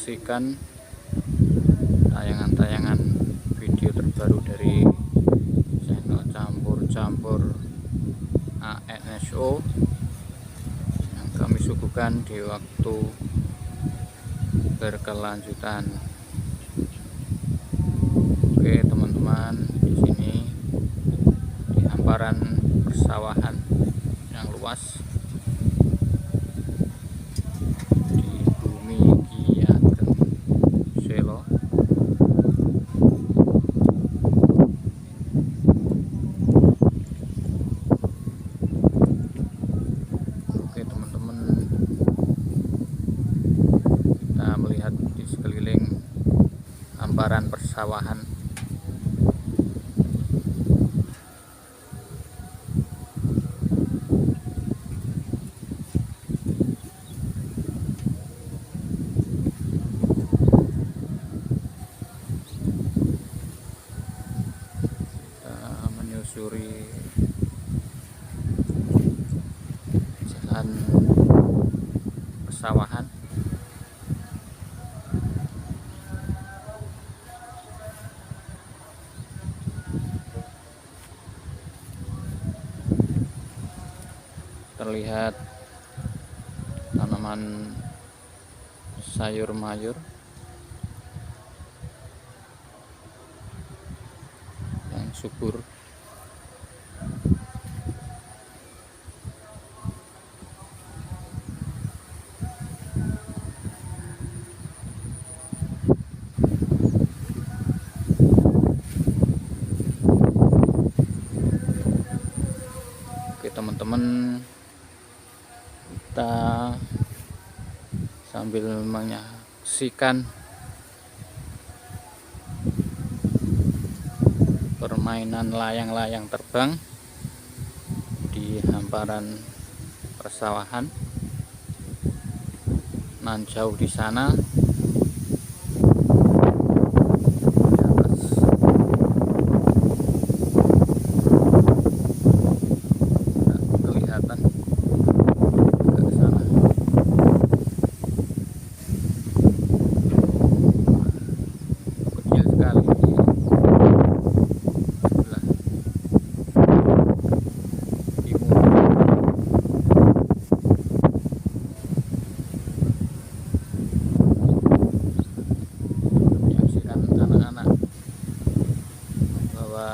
menyaksikan tayangan-tayangan video terbaru dari channel campur-campur ANSO yang kami suguhkan di waktu berkelanjutan. Oke teman-teman, di sini di hamparan persawahan yang luas di bumi Ki Ageng Selo. Oke teman-teman, kita melihat di sekeliling hamparan persawahan. Menyusuri jalan persawahan. Terlihat tanaman sayur mayur yang subur. Oke teman-teman, kita sambil menyaksikan permainan layang-layang terbang di hamparan persawahan. Nan jauh di sana di atas kelihatan ke sana. Kecil sekali di sebelah timur. Menyaksikan anak-anak bahwa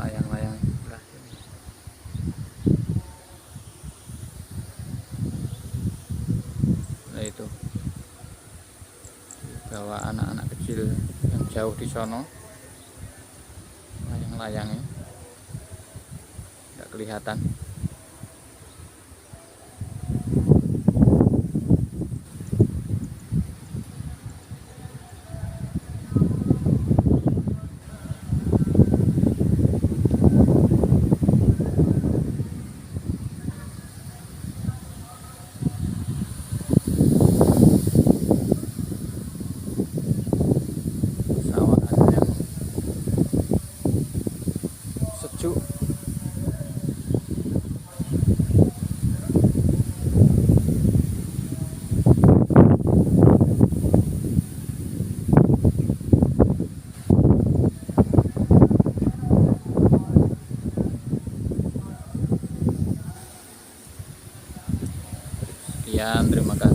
layang-layang sebelah sini. Nah itu bahwa anak-anak kecil yang jauh di sono, layang-layangnya tidak kelihatan. Sawahan yang sejuk. Sekian, terima kasih.